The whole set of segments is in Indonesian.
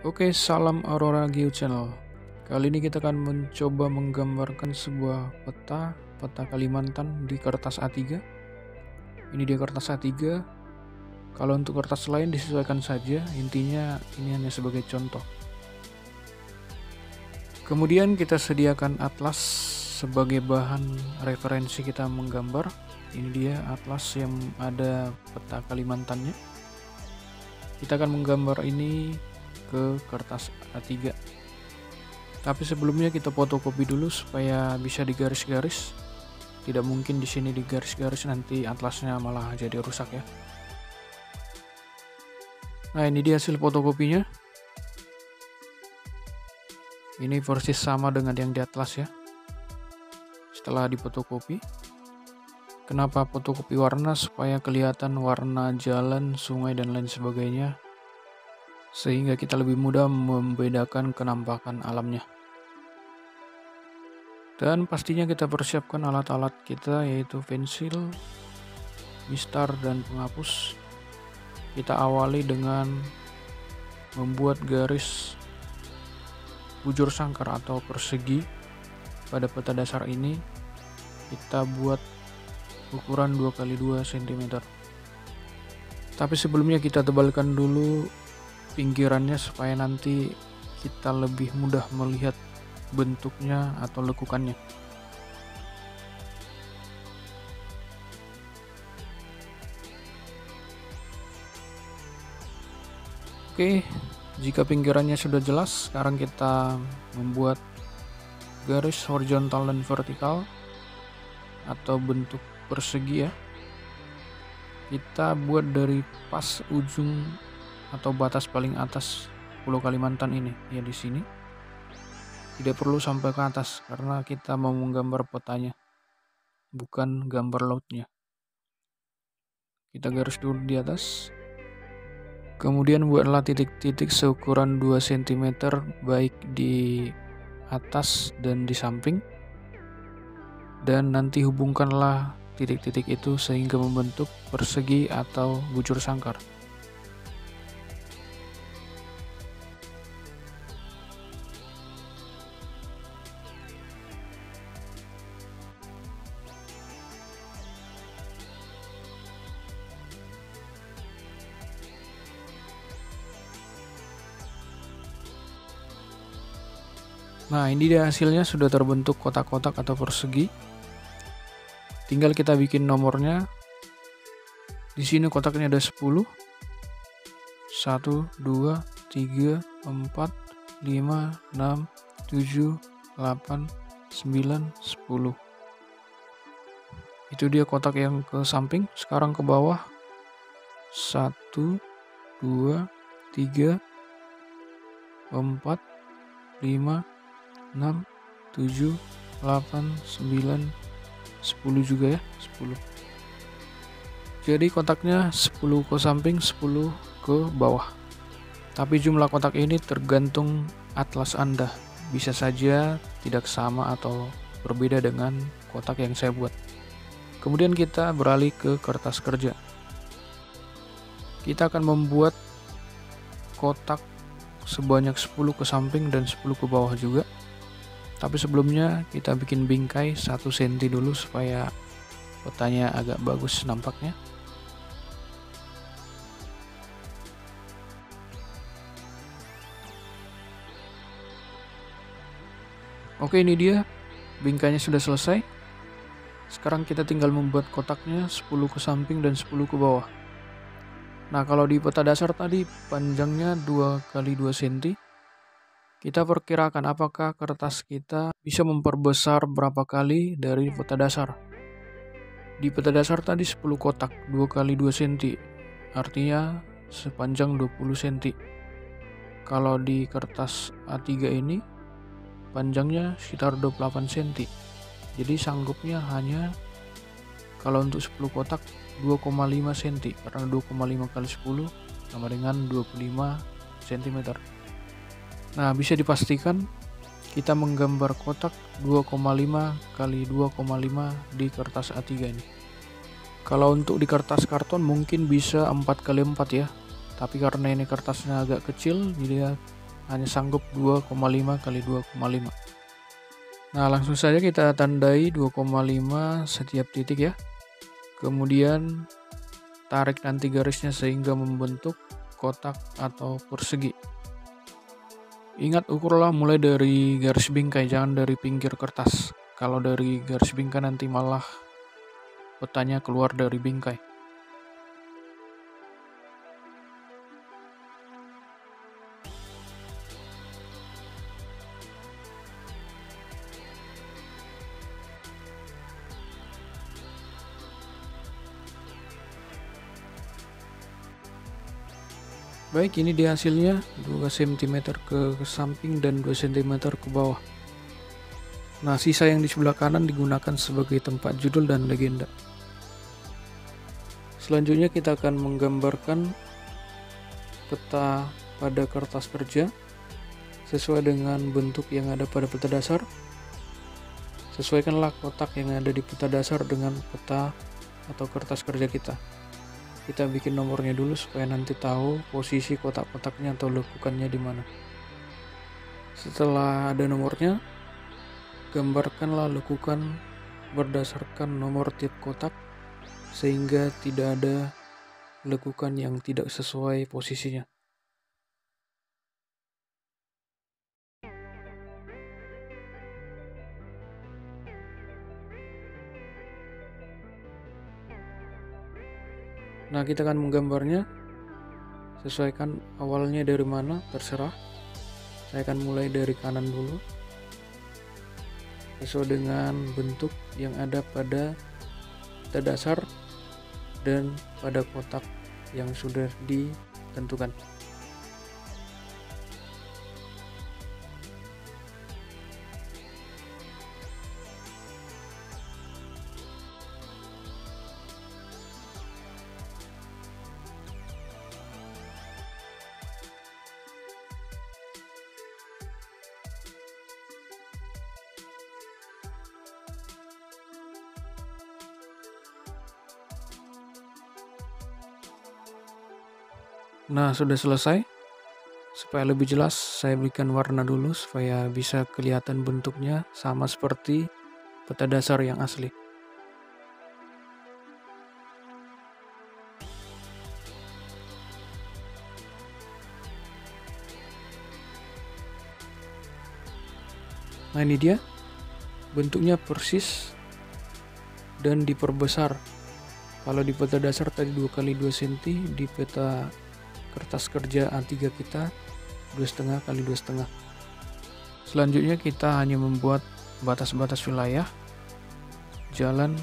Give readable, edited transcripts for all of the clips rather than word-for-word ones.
Oke, salam Aurora Geo Channel. Kali ini kita akan mencoba menggambarkan sebuah peta Kalimantan di kertas A3. Ini dia kertas A3. Kalau untuk kertas lain disesuaikan saja, intinya ini hanya sebagai contoh. Kemudian kita sediakan atlas sebagai bahan referensi kita menggambar. Ini dia atlas yang ada peta Kalimantannya. Kita akan menggambar ini ke kertas A3. Tapi sebelumnya kita fotokopi dulu supaya bisa digaris-garis. Tidak mungkin di sini digaris-garis, nanti atlasnya malah jadi rusak ya. Nah, ini dia hasil fotokopinya. Ini persis sama dengan yang di atlas ya. Setelah difotokopi. Kenapa fotokopi warna? Supaya kelihatan warna jalan, sungai dan lain sebagainya, sehingga kita lebih mudah membedakan kenampakan alamnya. Dan pastinya kita persiapkan alat-alat kita, yaitu pensil, mistar, dan penghapus. Kita awali dengan membuat garis bujur sangkar atau persegi pada peta dasar ini. Kita buat ukuran 2x2 cm. Tapi sebelumnya kita tebalkan dulu pinggirannya supaya nanti kita lebih mudah melihat bentuknya atau lekukannya. Oke, jika pinggirannya sudah jelas, sekarang kita membuat garis horizontal dan vertikal atau bentuk persegi ya. Kita buat dari pas ujung atau batas paling atas Pulau Kalimantan ini ya, di sini. Tidak perlu sampai ke atas karena kita mau menggambar petanya, bukan gambar lautnya. Kita garis dulu di atas. Kemudian buatlah titik-titik seukuran 2 cm baik di atas dan di samping. Dan nanti hubungkanlah titik-titik itu sehingga membentuk persegi atau bujur sangkar. Nah, ini dia hasilnya, sudah terbentuk kotak-kotak atau persegi. Tinggal kita bikin nomornya. Di sini kotaknya ada 10. 1, 2, 3, 4, 5, 6, 7, 8, 9, 10. Itu dia kotak yang ke samping. Sekarang ke bawah. 1, 2, 3, 4, 5, 6, 7, 8, 9, 10 juga ya, 10. Jadi kotaknya 10 ke samping, 10 ke bawah. Tapi jumlah kotak ini tergantung atlas Anda. Bisa saja tidak sama atau berbeda dengan kotak yang saya buat. Kemudian kita beralih ke kertas kerja. Kita akan membuat kotak sebanyak 10 ke samping dan 10 ke bawah juga. Tapi sebelumnya kita bikin bingkai 1 cm dulu supaya petanya agak bagus nampaknya. Oke, ini dia bingkainya sudah selesai. Sekarang kita tinggal membuat kotaknya 10 ke samping dan 10 ke bawah. Nah, kalau di peta dasar tadi panjangnya 2x2 cm. Kita perkirakan apakah kertas kita bisa memperbesar berapa kali dari peta dasar. Di peta dasar tadi 10 kotak 2x2 cm, artinya sepanjang 20 cm. Kalau di kertas A3 ini panjangnya sekitar 28 cm. Jadi sanggupnya hanya, kalau untuk 10 kotak 2,5 cm, karena 2,5 kali 10 sama dengan 25 cm. Nah, bisa dipastikan kita menggambar kotak 2,5 kali 2,5 di kertas A3 ini. Kalau untuk di kertas karton mungkin bisa 4x4 ya. Tapi karena ini kertasnya agak kecil, jadi ya hanya sanggup 2,5 kali 2,5. Nah, langsung saja kita tandai 2,5 setiap titik ya. Kemudian tarik nanti garisnya sehingga membentuk kotak atau persegi. Ingat, ukurlah mulai dari garis bingkai, jangan dari pinggir kertas. Kalau dari garis bingkai nanti malah petanya keluar dari bingkai. Baik, ini dia hasilnya, 2 cm ke samping dan 2 cm ke bawah. Nah, sisa yang di sebelah kanan digunakan sebagai tempat judul dan legenda. Selanjutnya kita akan menggambarkan peta pada kertas kerja sesuai dengan bentuk yang ada pada peta dasar. Sesuaikanlah kotak yang ada di peta dasar dengan peta atau kertas kerja kita. Kita bikin nomornya dulu supaya nanti tahu posisi kotak-kotaknya atau lekukannya di mana. Setelah ada nomornya, gambarkanlah lekukan berdasarkan nomor tiap kotak sehingga tidak ada lekukan yang tidak sesuai posisinya. Nah, kita akan menggambarnya. Sesuaikan awalnya dari mana, terserah. Saya akan mulai dari kanan dulu. Sesuai dengan bentuk yang ada pada peta dasar dan pada kotak yang sudah ditentukan. Nah, sudah selesai. Supaya lebih jelas, saya berikan warna dulu supaya bisa kelihatan bentuknya sama seperti peta dasar yang asli. Nah, ini dia. Bentuknya persis dan diperbesar. Kalau di peta dasar tadi 2 kali 2 cm, di peta kertas kerja A3 kita 2,5 kali 2,5. Selanjutnya kita hanya membuat batas-batas wilayah, jalan,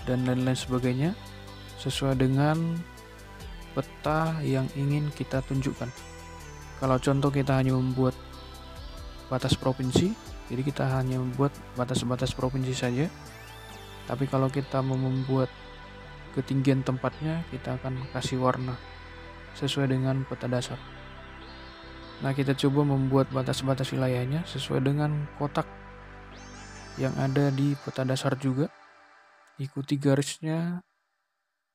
dan lain-lain sebagainya sesuai dengan peta yang ingin kita tunjukkan. Kalau contoh kita hanya membuat batas provinsi, jadi kita hanya membuat batas-batas provinsi saja. Tapi kalau kita mau membuat ketinggian tempatnya, kita akan kasih warna sesuai dengan peta dasar. Nah, kita coba membuat batas-batas wilayahnya sesuai dengan kotak yang ada di peta dasar juga. Ikuti garisnya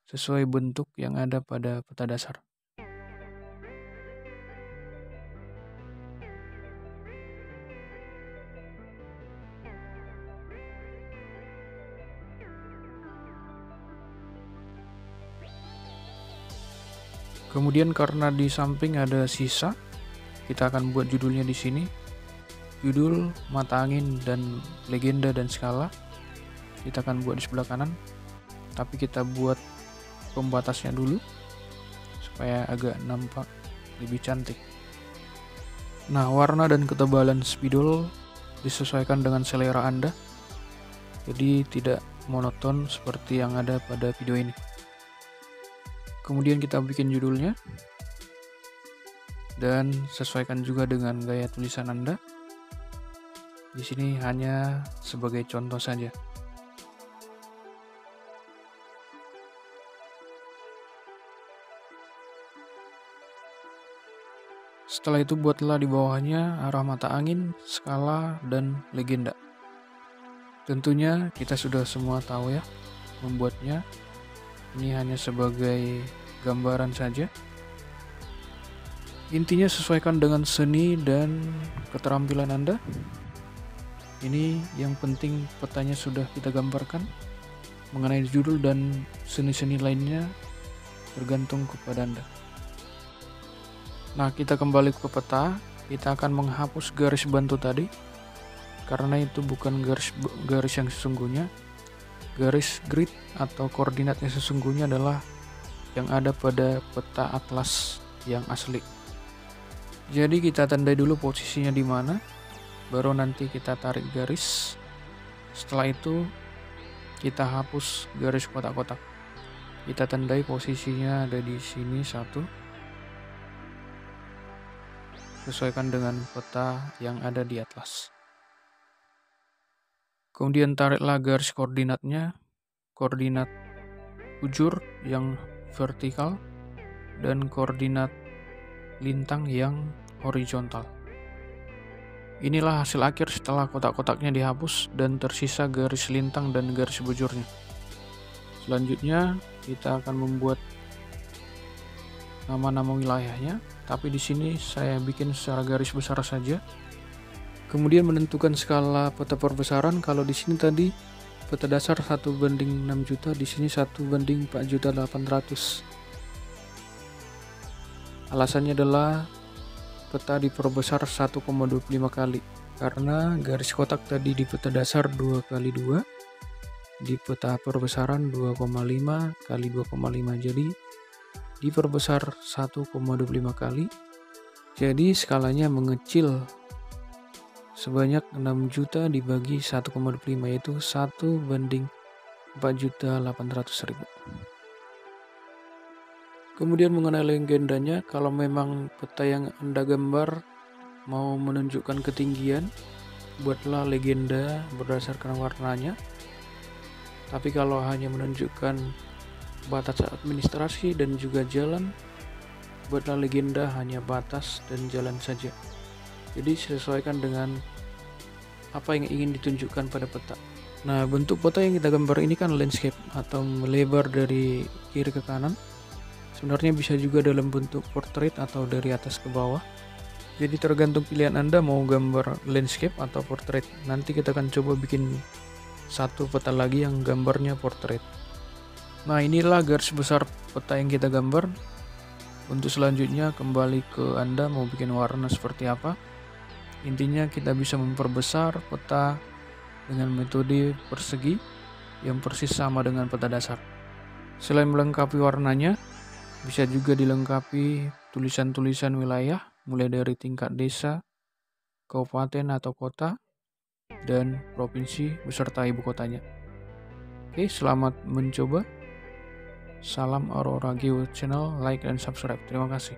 sesuai bentuk yang ada pada peta dasar. Kemudian karena di samping ada sisa, kita akan buat judulnya di sini. Judul, mata angin, dan legenda dan skala. Kita akan buat di sebelah kanan. Tapi kita buat pembatasnya dulu supaya agak nampak lebih cantik. Nah, warna dan ketebalan spidol disesuaikan dengan selera Anda. Jadi tidak monoton seperti yang ada pada video ini. Kemudian kita bikin judulnya dan sesuaikan juga dengan gaya tulisan Anda. Di sini hanya sebagai contoh saja. Setelah itu buatlah di bawahnya arah mata angin, skala, dan legenda. Tentunya kita sudah semua tahu ya membuatnya. Ini hanya sebagai gambaran saja. Intinya sesuaikan dengan seni dan keterampilan Anda. Ini yang penting, petanya sudah kita gambarkan. Mengenai judul dan seni-seni lainnya tergantung kepada Anda. Nah, kita kembali ke peta. Kita akan menghapus garis bantu tadi, karena itu bukan garis yang sesungguhnya. Garis grid atau koordinat yang sesungguhnya adalah yang ada pada peta atlas yang asli. Jadi kita tandai dulu posisinya di mana, baru nanti kita tarik garis. Setelah itu kita hapus garis kotak-kotak. Kita tandai posisinya ada di sini 1. Sesuaikan dengan peta yang ada di atlas. Kemudian tariklah garis koordinatnya, koordinat bujur yang vertikal dan koordinat lintang yang horizontal. Inilah hasil akhir setelah kotak-kotaknya dihapus dan tersisa garis lintang dan garis bujurnya. Selanjutnya kita akan membuat nama-nama wilayahnya, tapi di sini saya bikin secara garis besar saja. Kemudian menentukan skala peta perbesaran. Kalau di sini tadi peta dasar 1:6 juta, di sini 1:4.800.000. Alasannya adalah peta diperbesar 1,25 kali, karena garis kotak tadi di peta dasar 2x2, di peta perbesaran 2,5 kali 2,5, jadi diperbesar 1,25 kali. Jadi skalanya mengecil sebanyak 6 juta dibagi 1,25, yaitu 1:4.800.000. Kemudian mengenai legendanya, kalau memang peta yang Anda gambar mau menunjukkan ketinggian, buatlah legenda berdasarkan warnanya. Tapi kalau hanya menunjukkan batas administrasi dan juga jalan, buatlah legenda hanya batas dan jalan saja. Jadi sesuaikan dengan apa yang ingin ditunjukkan pada peta. Nah, bentuk peta yang kita gambar ini kan landscape atau melebar dari kiri ke kanan. Sebenarnya bisa juga dalam bentuk portrait atau dari atas ke bawah. Jadi tergantung pilihan Anda mau gambar landscape atau portrait. Nanti kita akan coba bikin satu peta lagi yang gambarnya portrait. Nah, inilah garis besar peta yang kita gambar. Untuk selanjutnya kembali ke Anda mau bikin warna seperti apa. Intinya kita bisa memperbesar peta dengan metode persegi yang persis sama dengan peta dasar. Selain melengkapi warnanya, bisa juga dilengkapi tulisan-tulisan wilayah, mulai dari tingkat desa, kabupaten atau kota, dan provinsi beserta ibu kotanya. Oke, selamat mencoba. Salam Aurora Geo Channel, like dan subscribe. Terima kasih.